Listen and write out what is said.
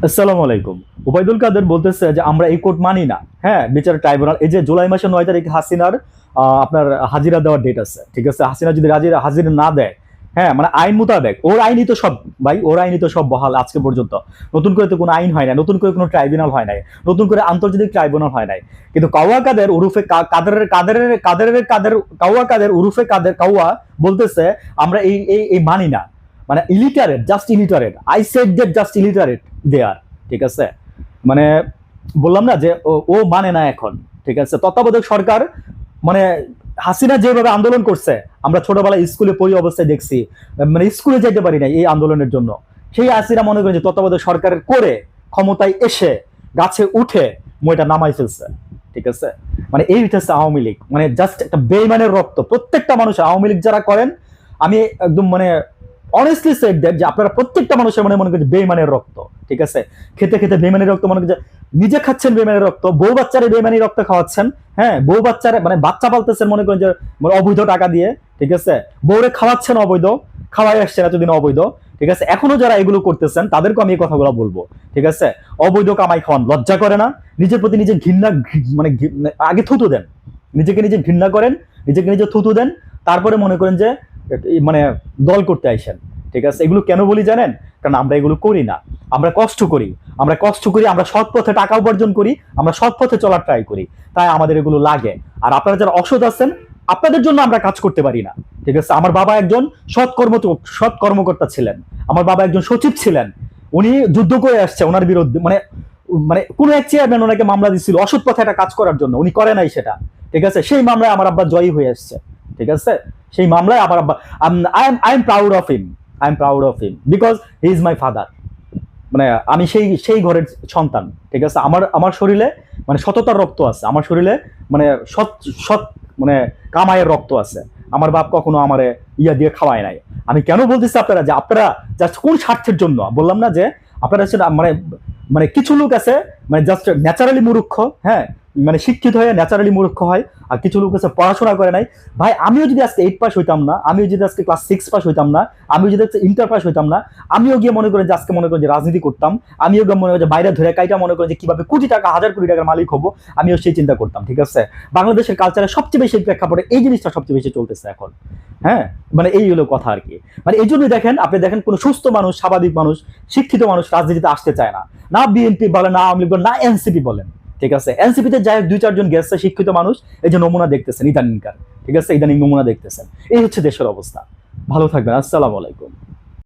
আসসালামু আলাইকুম। ওবায়দুল কাদের বলতেছে যে আমরা এই কোর্ট মানি না। হ্যাঁ, বিচার ট্রাইব্যুনাল এই যে জুলাই মাসের ৯ তারিখ হাসিনার আপনার হাজিরা দেওয়ার ডেট আছে। ঠিক আছে? হাসিনা যদি হাজিরা না দেয়, হ্যাঁ, মানে আইন মোতাবেক ওর আইনই তো সব ভাই, ওর আইনই তো সব বহাল আজকে পর্যন্ত। নতুন করে তো কোনো আইন হয় না, নতুন করে কোনো ট্রাইব্যুনাল হয় নাই, নতুন করে আন্তর্জাতিক ট্রাইব্যুনাল হয় নাই। কিন্তু কাওয়া কাদের ওরফে কাদেরের কাদেরের কাদেরের কাদের কাওয়া কাদের ওরফে কাদের কাওয়া বলতেছে আমরা এই মানি না। মানে illiterate, just illiterate, I said that just illiterate they are. ঠিক আছে? মানে বললাম না যে ও মানে না এখন। ঠিক আছে? তত্ত্বাবধায়ক সরকার মানে হাসিনা যেভাবে আন্দোলন করছে, আমরা ছোটবেলায় স্কুলে পড়ি অবস্থায় দেখছি, মানে স্কুলে যেতে পারি না এই আন্দোলনের জন্য। সেই হাসিনা মনে করেন যে তত্ত্বাবধায়ক সরকারের করে ক্ষমতায় এসে গাছে উঠে মইটা নামাই ফেলছে। ঠিক আছে? মানে এই হচ্ছে আওয়ামী লীগ, মানে জাস্ট একটা বেইমানের রক্ত প্রত্যেকটা মানুষ। আওয়ামী লীগ যারা করেন, আমি একদম মানে অনেস্টলি সেড দ্যাট যে আপনারা প্রত্যেকটা মানুষের মনে করেন বেইমানের রক্ত। ঠিক আছে? খেতে খেতে বেইমানের রক্ত মনে করেন, নিজে খাচ্ছেন বেইমানের রক্ত, বউ বাচ্চারে বেইমানি রক্ত খাওয়াচ্ছেন। হ্যাঁ, বউ বাচ্চারে মানে বাচ্চা পালতেছেন মনে করেন যে অবৈধ টাকা দিয়ে। ঠিক আছে? বউরে খাওয়াচ্ছেন অবৈধ, খাওয়াই আসছেন এতদিন অবৈধ। ঠিক আছে? এখনো যারা এগুলো করতেছেন তাদেরকে আমি এই কথাগুলো বলবো। ঠিক আছে? অবৈধ কামাই খাওয়ান, লজ্জা করে না? নিজের প্রতি নিজে ঘৃণা, মানে আগে থুতু দেন, নিজেকে নিজে ঘৃণা করেন, নিজেকে নিজে থুতু দেন, তারপরে মনে করেন যে মানে দল করতে আইসেন। ঠিক আছে? এগুলো কেন বলি জানেন? কারণ আমরা এগুলো করি না, আমরা কষ্ট করি, আমরা সৎ পথে টাকা উপার্জন করি, আমরা সৎ পথে চলার ট্রাই করি, তাই আমাদের এগুলো লাগে। আর আপনারা যারা অসৎ আছেন, আপনাদের জন্য আমরা কাজ করতে পারি না। ঠিক আছে? আমার বাবা একজন সৎ কর্মকর্তা ছিলেন, আমার বাবা একজন সচিব ছিলেন, উনি যুদ্ধ করে আসছে ওনার বিরুদ্ধে, মানে মানে কোন এক চেয়ারম্যান ওনাকে মামলা দিচ্ছিল অসৎ পথে একটা কাজ করার জন্য, উনি করে নাই সেটা। ঠিক আছে? সেই মামলায় আমার আব্বা জয়ী হয়ে আসছে। ঠিক আছে? সেই মামলায় আমার আব্বা, I am proud of him, because he is my father. মানে আমি সেই সেই ঘরের সন্তান। ঠিক আছে? আমার শরীরে মানে সততার রক্ত আছে, আমার শরীরে মানে সৎ সৎ মানে কামাইয়ের রক্ত আছে। আমার বাপ কখনো আমারে ইয়া দিয়ে খাওয়ায় নাই। আমি কেন বলতেছি আপনারা যে আপনারা জাস্ট কোন স্বার্থের জন্য বললাম না যে আপনারা মানে মানে কিছু লোক আছে মানে জাস্ট ন্যাচারালি মূর্খ। হ্যাঁ, মানে শিক্ষিত হয়ে ন্যাচারালি মূর্খ হয়, আর কিছু লোক আছে পড়াশোনা করে নাই। ভাই, আমিও যদি আজকে 8 পাস হইতাম না, আমিও যদি আজকে ক্লাস 6 পাস হইতাম না, আমিও যদি আজকে ইন্টার পাস হইতাম না, আমিও গিয়ে মনে করেন যে আজকে মনে করেন যে রাজনীতি করতাম, আমিও গিয়ে মনে করেন যে বাইরে ধরে কাইটা মনে করেন যে কিভাবে কোটি টাকা, হাজার কোটি টাকার মালিক হবো, আমিও সেই চিন্তা করতাম। ঠিক আছে? বাংলাদেশের কালচারে সবচেয়ে বেশি প্রেক্ষাপটে এই জিনিসটা সবচেয়ে বেশি চলতেছে এখন। হ্যাঁ, মানে এই হলো কথা আর কি। মানে এই জন্যই দেখেন, আপনি দেখেন কোনো সুস্থ মানুষ, স্বাভাবিক মানুষ, শিক্ষিত মানুষ রাজনীতিতে আসতে চায় না। না বিএনপি বলেন, না আওয়ামী লীগ বলেন, না এনসিপি বলেন। ঠিক আছে? এনসিপিতে যাই হোক 2-4 জন গেছে শিক্ষিত মানুষ, এই যে নমুনা দেখতেছেন ইদানিংকার। ঠিক আছে? ইদানিং নমুনা দেখতেছেন। এই হচ্ছে দেশের অবস্থা। ভালো থাকবেন। আসসালামু আলাইকুম।